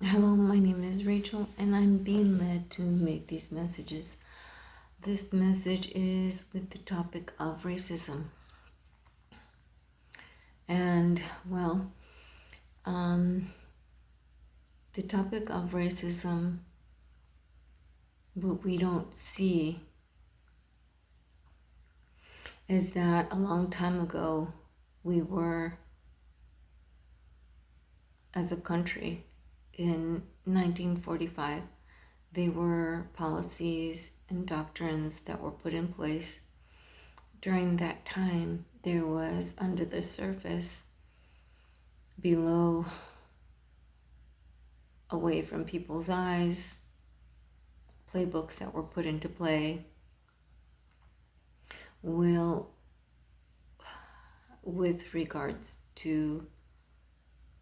Hello, my name is Rachel, and I'm being led to make these messages. This message is with the topic of racism. And, well, the topic of racism, what we don't see is that a long time ago, we were, as a country, in 1945, they were policies and doctrines that were put in place. During that time, there was under the surface, below, away from people's eyes, playbooks that were put into play with regards to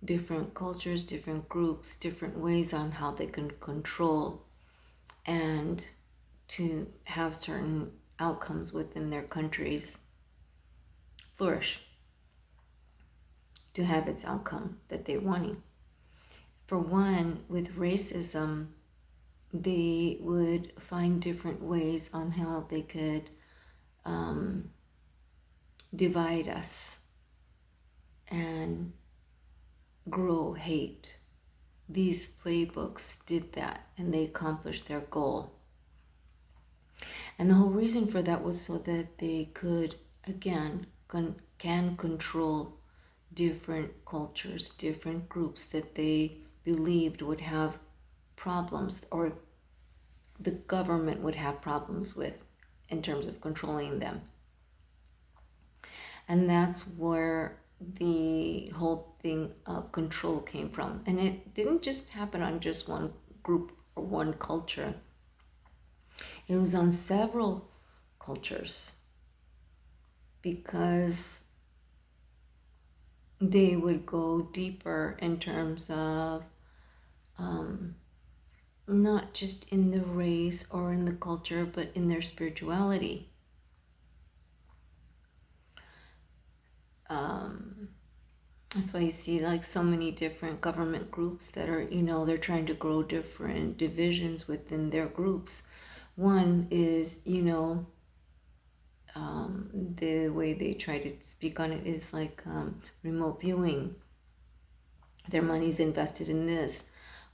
different cultures, different groups, different ways on how they can control and to have certain outcomes within their countries flourish, to have its outcome that they're wanting. For one, with racism, they would find different ways on how they could divide us and grow hate. These playbooks did that, and they accomplished their goal. And the whole reason for that was so that they could, again, can control different cultures, different groups that they believed would have problems, or the government would have problems with in terms of controlling them. And that's where the whole thing of control came from. And it didn't just happen on just one group or one culture. It was on several cultures, because they would go deeper in terms of not just in the race or in the culture, but in their spirituality. That's why you see like so many different government groups that are, they're trying to grow different divisions within their groups. One is, the way they try to speak on it is like remote viewing. Their money's invested in this.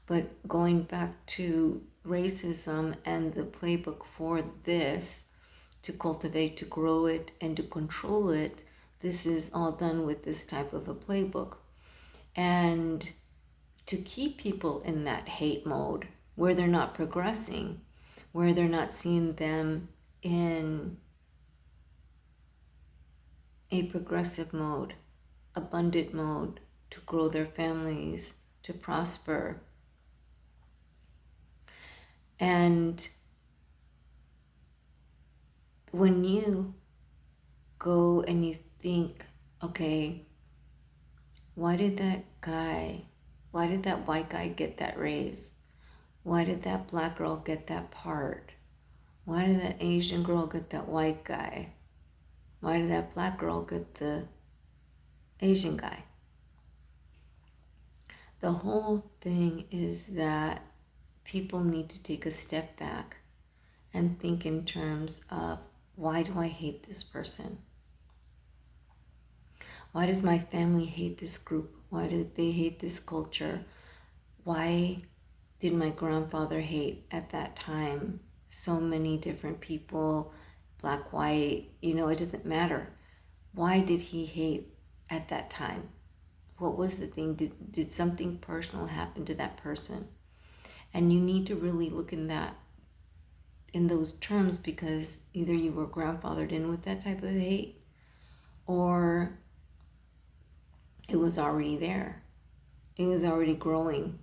But going back to racism and the playbook for this, to cultivate, to grow it, and to control it, this is all done with this type of a playbook. And to keep people in that hate mode, where they're not progressing, where they're not seeing them in a progressive mode, abundant mode, to grow their families, to prosper. And when you go and you think, okay, why did that white guy get that raise? Why did that black girl get that part? Why did that Asian girl get that white guy? Why did that black girl get the Asian guy? The whole thing is that people need to take a step back and think in terms of, why do I hate this person? Why does my family hate this group? Why did they hate this culture? Why did my grandfather hate at that time so many different people, black, white, it doesn't matter. Why did he hate at that time? What was the thing? Did something personal happen to that person? And you need to really look in those terms, because either you were grandfathered in with that type of hate, or it was already there. It was already growing.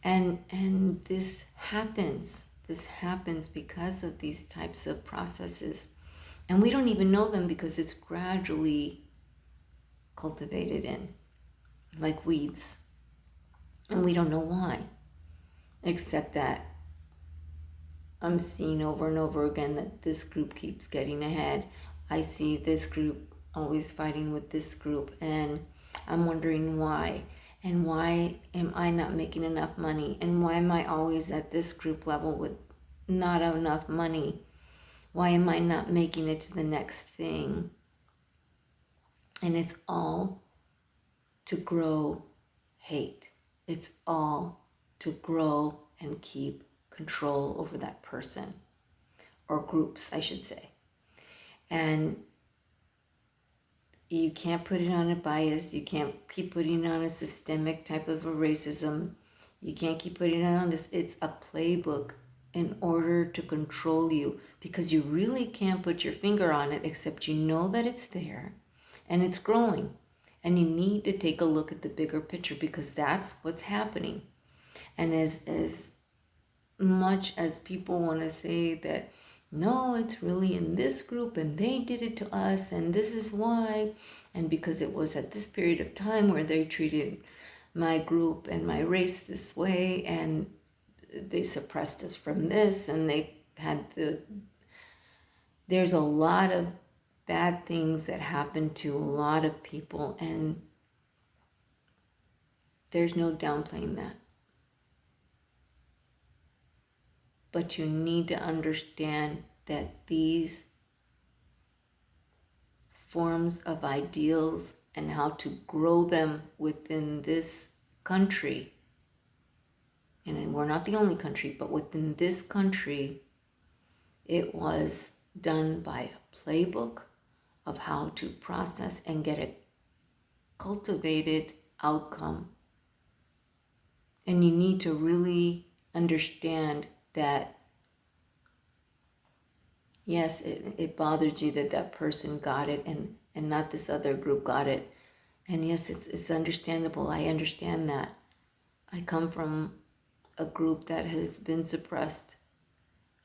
And this happens because of these types of processes. And we don't even know them, because it's gradually cultivated in, like weeds. And we don't know why, except that I'm seeing over and over again that this group keeps getting ahead. I see this group always fighting with this group, and I'm wondering why. And why am I not making enough money? And why am I always at this group level with not enough money? Why am I not making it to the next thing? And it's all to grow hate. It's all to grow and keep control over that person, or groups, I should say. And you can't put it on a bias. You can't keep putting it on a systemic type of a racism. You can't keep putting it on this. It's a playbook in order to control you, because you really can't put your finger on it, except you know that it's there and it's growing. And you need to take a look at the bigger picture, because that's what's happening. And as much as people want to say that, no, it's really in this group and they did it to us and this is why, and because it was at this period of time where they treated my group and my race this way, and they suppressed us from this, and they had there's a lot of bad things that happen to a lot of people, and there's no downplaying that. But you need to understand that these forms of ideals and how to grow them within this country, and we're not the only country, but within this country, it was done by a playbook of how to process and get a cultivated outcome. And you need to really understand that, yes, it bothered you that that person got it and not this other group got it. And yes, it's understandable. I understand that. I come from a group that has been suppressed.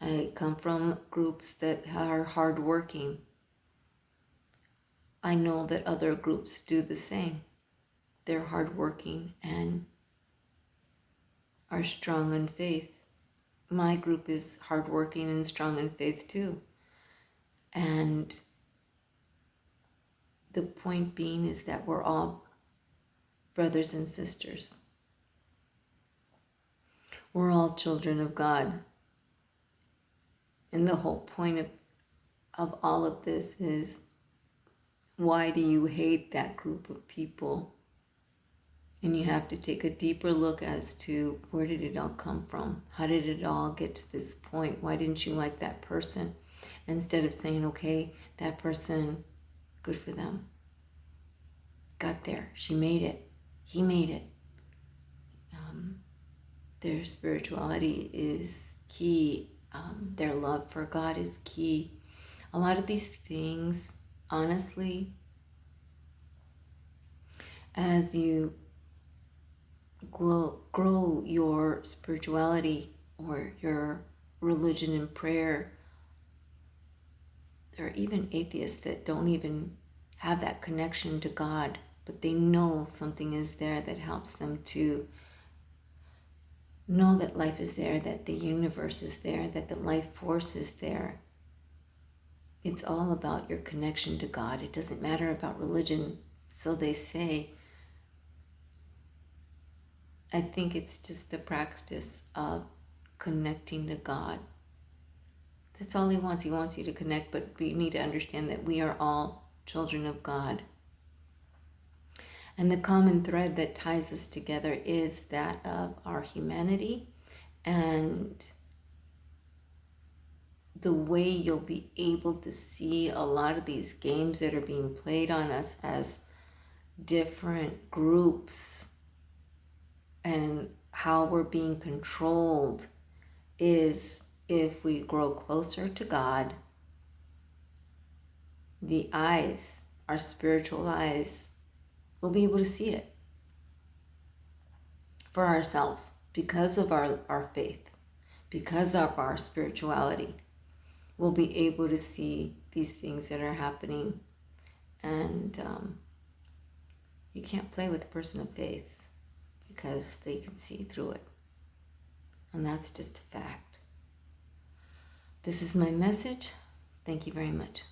I come from groups that are hardworking. I know that other groups do the same. They're hardworking and are strong in faith. My group is hardworking and strong in faith too. And the point being is that we're all brothers and sisters. We're all children of God. And the whole point of all of this is, why do you hate that group of people? And you have to take a deeper look as to, where did it all come from? How did it all get to this point? Why didn't you like that person? Instead of saying, okay, that person, good for them, got there. She made it. He made it. Their spirituality is key. Their love for God is key. A lot of these things, honestly, as you grow your spirituality or your religion and prayer, there are even atheists that don't even have that connection to God, but they know something is there that helps them to know that life is there, that the universe is there, that the life force is there. It's all about your connection to God. It doesn't matter about religion, so they say. I think it's just the practice of connecting to God. That's all he wants. He wants you to connect, but we need to understand that we are all children of God. And the common thread that ties us together is that of our humanity, and the way you'll be able to see a lot of these games that are being played on us as different groups and how we're being controlled is, if we grow closer to God, the eyes, our spiritual eyes, we'll be able to see it for ourselves because of our faith, because of our spirituality. We'll be able to see these things that are happening. And you can't play with a person of faith because they can see through it. And that's just a fact. This is my message. Thank you very much.